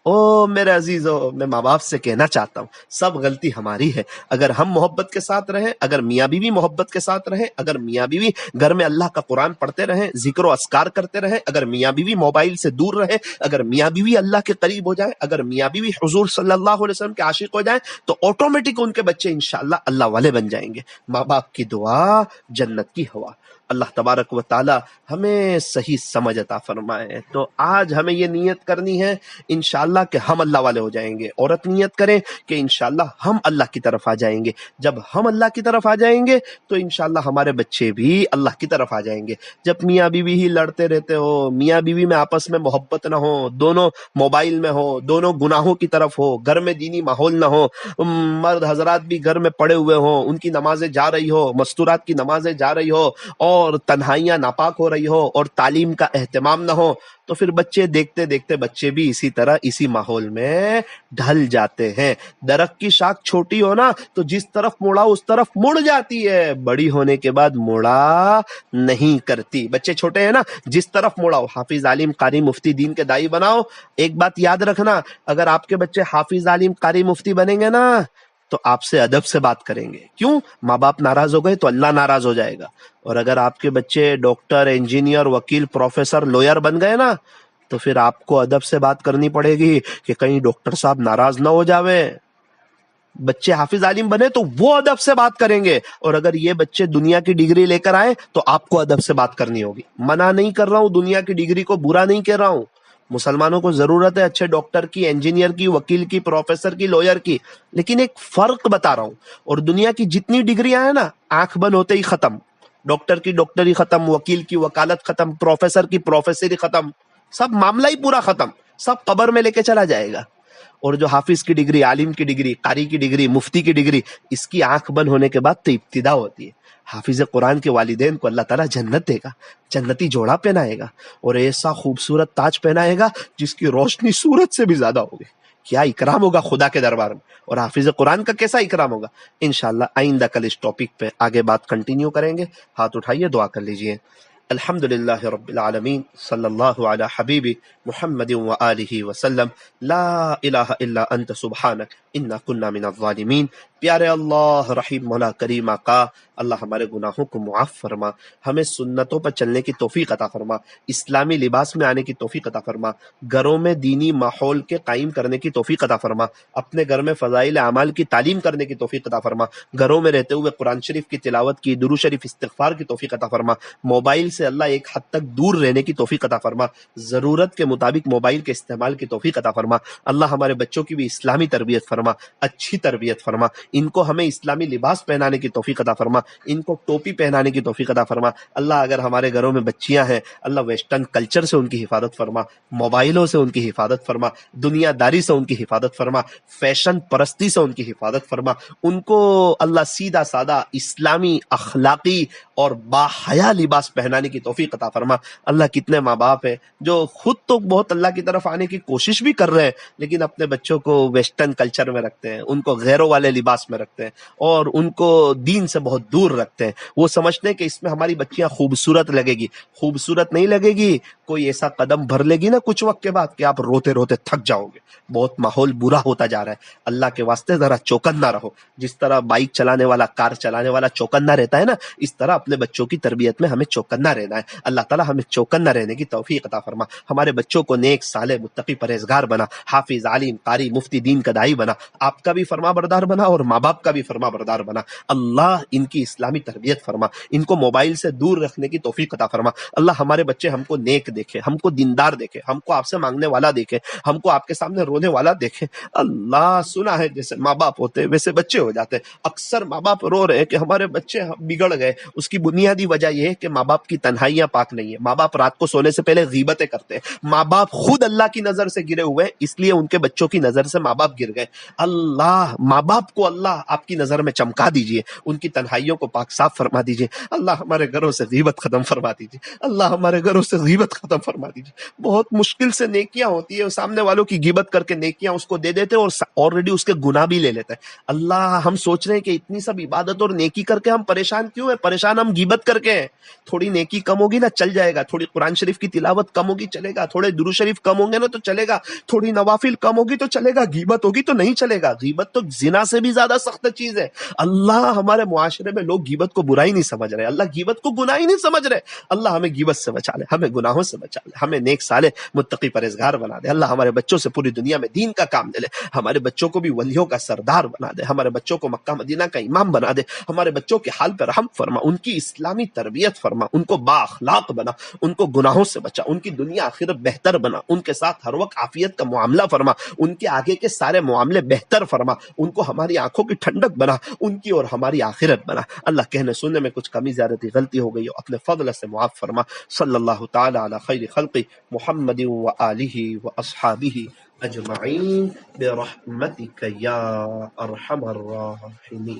او میرے عزیزو، میں ماں باپ سے کہنا چاہتا ہوں سب غلطی ہماری ہے۔ اگر ہم محبت کے ساتھ رہیں، اگر میاں بیوی محبت کے ساتھ رہیں، اگر میاں بیوی گھر میں اللہ کا قرآن پڑھتے رہیں، ذکر و اذکار کرتے رہیں، اگر میاں بیوی موبائل سے دور رہیں، اگر میاں بیوی اللہ کے قریب ہو جائیں، اگر میاں بیوی حضور صلی اللہ علیہ وسلم کے عاشق ہو جائیں، تو آٹومیٹک ان کے بچے انشاءاللہ اللہ والے بن جائیں گے۔ ماں باپ کی دعا جنت کی ہوا۔ اللہ تبارک و تعالی ہمیں صحیح سمجھ عطا فرمائے۔ تو آج ہمیں یہ نیت کرنی ہے انشاءاللہ کہ ہم اللہ والے ہو جائیں گے۔ عورت نیت کریں کہ انشاءاللہ ہم اللہ کی طرف آ جائیں گے۔ جب ہم اللہ کی طرف آ جائیں گے تو انشاءاللہ ہمارے بچے بھی اللہ کی طرف آ جائیں گے۔ جب میاں بیوی ہی لڑتے رہتے ہو، میاں بیوی میں آپس میں محبت نہ ہو، دونوں موبائل میں ہو، دونوں گناہوں کی طرف ہو، گھر میں دینی ماحول نہ ہو، مرد حضرات بھی گھر میں پڑے ہوئے ہوں، ان کی نمازیں جا رہی ہو، مستورات کی نمازیں جا رہی ہو، اور تنہائیاں ناپاک ہو رہی ہو، اور تعلیم کا اہتمام نہ ہو، تو پھر بچے دیکھتے دیکھتے بچے بھی اسی طرح اسی ماحول میں ڈھل جاتے ہیں۔ درخت کی شاخ چھوٹی ہو نا تو جس طرف مڑا اس طرف مڑ جاتی ہے، بڑی ہونے کے بعد مڑا نہیں کرتی۔ بچے چھوٹے ہیں نا، جس طرف مڑاؤ، حافظ عالم قاری مفتی دین کے دائی بناؤ۔ ایک بات یاد رکھنا، اگر آپ کے بچے حافظ عالم قاری مفتی بنیں گے نا تو آپ سے ادب سے بات کریں گے۔ کیوں؟ ماں باپ ناراض ہو گئے تو اللہ ناراض ہو جائے گا۔ اور اگر آپ کے بچے ڈاکٹر، انجینئر، وکیل، پروفیسر، لوئر بن گئے نا تو پھر آپ کو ادب سے بات کرنی پڑے گی کہ کہیں ڈاکٹر صاحب ناراض نہ ہو جاوے۔ بچے حافظ عالم بنے تو وہ ادب سے بات کریں گے، اور اگر یہ بچے دنیا کی ڈگری لے کر آئے تو آپ کو ادب سے بات کرنی ہوگی۔ منع نہیں کر رہا ہوں، دنیا کی ڈگری کو برا نہیں کہہ رہا ہوں، مسلمانوں کو ضرورت ہے اچھے ڈاکٹر کی، انجینئر کی، وکیل کی، پروفیسر کی، لوئر کی، لیکن ایک فرق بتا رہا ہوں۔ اور دنیا کی جتنی ڈگریاں ہیں نا، آنکھ بند ہوتے ہی ختم۔ ڈاکٹر کی ڈاکٹری ختم، وکیل کی وکالت ختم، پروفیسر کی پروفیسری ختم، سب معاملہ ہی پورا ختم، سب قبر میں لے کے چلا جائے گا۔ اور جو حافظ کی ڈگری، عالم کی ڈگری، قاری کی ڈگری، مفتی کی ڈگری، اس کی آنکھ بند ہونے کے بعد تو ابتدا ہوتی ہے۔ حافظ قرآن کے والدین کو اللہ تعالیٰ جنت دے گا، جنتی جوڑا پہنائے گا، اور ایسا خوبصورت تاج پہنائے گا جس کی روشنی سورج سے بھی زیادہ ہوگی۔ کیا اکرام ہوگا خدا کے دربار میں، اور حافظ قرآن کا کیسا اکرام ہوگا۔ انشاءاللہ آئندہ کل اس ٹاپک پہ آگے بات کنٹینیو کریں گے۔ ہاتھ اٹھائیے، دعا کر لیجئے۔ الحمدللہ رب العالمین، صلی اللہ علی حبیبی محمد وآلہ وسلم، لا الہ الا انت سبحانک انا کنا من الظالمین۔ پیارے اللہ، رحیم مولا کریم آقا، اللہ ہمارے گناہوں کو معاف فرما، ہمیں سنتوں پر چلنے کی توفیق عطا فرما، اسلامی لباس میں آنے کی توفیق عطا فرما، گھروں میں دینی ماحول کے قائم کرنے کی توفیق عطا فرما، اپنے گھر میں فضائل اعمال کی تعلیم کرنے کی توفیق عطا فرما، گھروں میں رہتے ہوئے قرآن شریف کی تلاوت کی، درود شریف استغفار کی توفیق عطا فرما، موبائل سے اللہ ایک حد تک دور رہنے کی توفیق عطا فرما، ضرورت کے مطابق موبائل کے استعمال کی توفیق عطا فرما۔ اللہ ہمارے بچوں کی بھی اسلامی تربیت فرما، اچھی تربیت فرما، ان کو ہمیں اسلامی لباس پہنانے کی توفیق عطا فرما، ان کو ٹوپی پہنانے کی توفیق عطا فرما۔ اللہ اگر ہمارے گھروں میں بچیاں ہیں، اللہ ویسٹرن کلچر سے ان کی حفاظت فرما، موبائلوں سے ان کی حفاظت فرما، دنیا داری سے ان کی حفاظت فرما، فیشن پرستی سے ان کی حفاظت فرما، ان کو اللہ سیدھا سادہ اسلامی اخلاقی اور باحیا لباس پہنانے کی توفیق عطا فرما۔ اللہ کتنے ماں باپ ہیں جو خود تو بہت اللہ کی طرف آنے کی کوشش بھی کر رہے ہیں، لیکن اپنے بچوں کو ویسٹرن کلچر میں رکھتے ہیں، ان کو غیروں والے لباس میں رکھتے ہیں، اور ان کو دین سے بہت دور رکھتے ہیں۔ وہ سمجھتے ہیں کہ اس میں ہماری بچیاں خوبصورت لگے گی، خوبصورت نہیں لگے گی، کوئی ایسا قدم بھر لے گی نا کچھ وقت کے بعد کہ آپ روتے روتے تھک جاؤ گے۔ بہت ماحول برا ہوتا جا رہا ہے، اللہ کے واسطے ذرا چوکنا رہو۔ جس طرح بائک چلانے والا، کار چلانے والا چوکنا رہتا ہے نا، اس طرح اپنے بچوں کی تربیت میں ہمیں چوکنا رہنا ہے۔ اللہ تعالیٰ ہمیں چوکنا رہنے کی توفیق عطا فرما، ہمارے بچوں کو نیک، صالح، متقی، پرہیزگار بنا، حافظ، عالم، قاری، مفتی دین کا داعی بنا، آپ کا بھی فرما بردار بنا اور ماں باپ کا بھی فرما بردار بنا۔ اللہ ان کی اسلامی تربیت فرما، ان کو موبائل سے دور رکھنے کی توفیق عطا فرما۔ اللہ ہمارے بچے ہم کو نیک دیکھے، ہم کو دیندار دیکھے، ہم کو آپ سے مانگنے والا دیکھے، ہم کو آپ کے سامنے رونے والا دیکھے۔ اللہ، سنا ہے جیسے ماں باپ ہوتے ویسے بچے ہو جاتے۔ اکثر ماں باپ رو رہے ہیں کہ ہمارے بچے بگڑ گئے، اس کی بنیادی وجہ یہ ہے کہ ماں باپ کی تنہائیاں پاک نہیں ہے، ماں باپ رات کو سونے سے پہلے غیبتیں کرتے ہیں، ماں باپ خود اللہ کی نظر سے گرے ہوئے ہیں، اس لیے ان کے بچوں کی نظر سے ماں باپ گر گئے۔ اللہ، ماں باپ کو اللہ آپ کی نظر میں چمکا دیجئے، ان کی تنہائیوں کو پاک صاف فرما دیجئے۔ اللہ ہمارے گھروں سے غیبت ختم فرما دیجئے، اللہ ہمارے گھروں سے غیبت ختم فرما دیجئے۔ بہت مشکل سے نیکیاں ہوتی ہے، سامنے والوں کی غیبت کر کے نیکیاں اس کو دے دیتے اور آلریڈی اس کے گناہ بھی لے لیتے ہیں۔ اللہ، ہم سوچ رہے ہیں کہ اتنی سب عبادت اور نیکی کر کے ہم پریشان کیوں ہیں؟ پریشان ہم غیبت کر کے ہیں۔ تھوڑی نیکی کم ہوگی نا چل جائے گا، تھوڑی قرآن شریف کی تلاوت کم ہوگی چلے گا، تھوڑے درود شریف کم ہوں گے نا تو چلے گا، تھوڑی نوافل کم ہوگی تو چلے گا، غیبت ہوگی تو نہیں چلے گا۔ غیبت تو زنا سے بھی زیادہ سخت چیز ہے۔ اللہ، ہمارے معاشرے میں لوگ غیبت کو برائی نہیں سمجھ رہے، اللہ غیبت کو گناہ ہی نہیں سمجھ رہے۔ اللہ ہمیں غیبت سے بچا لے، ہمیں گناہوں سے بچا لے، ہمیں نیک صالح متقی پرہیزگار بنا دے۔ اللہ ہمارے بچوں سے پوری دنیا میں دین کا کام دے لے، ہمارے بچوں کو بھی ولیوں کا سردار بنا دے، ہمارے بچوں کو مکہ مدینہ کا امام بنا دے، ہمارے بچوں کے حال پر رحم فرما، ان کی اسلامی تربیت فرما، ان کو با اخلاق بنا، ان کو گناہوں سے بچا، ان کی دنیا آخرت بہتر بنا، ان کے ساتھ ہر وقت عافیت کا معاملہ فرما، ان کے آگے کے سارے معاملے بہتر فرما، ان کو ہماری آنکھوں کی ٹھنڈک بنا، ان کی اور ہماری آخرت بنا۔ اللہ، کہنے سننے میں کچھ کمی زیادتی غلطی ہو گئی ہو اپنے فضل سے معاف فرما۔ صلی اللہ تعالی علی خیر خلق محمد و آلہ و اصحابہ اجمعین برحمتک یا ارحم الراحمین۔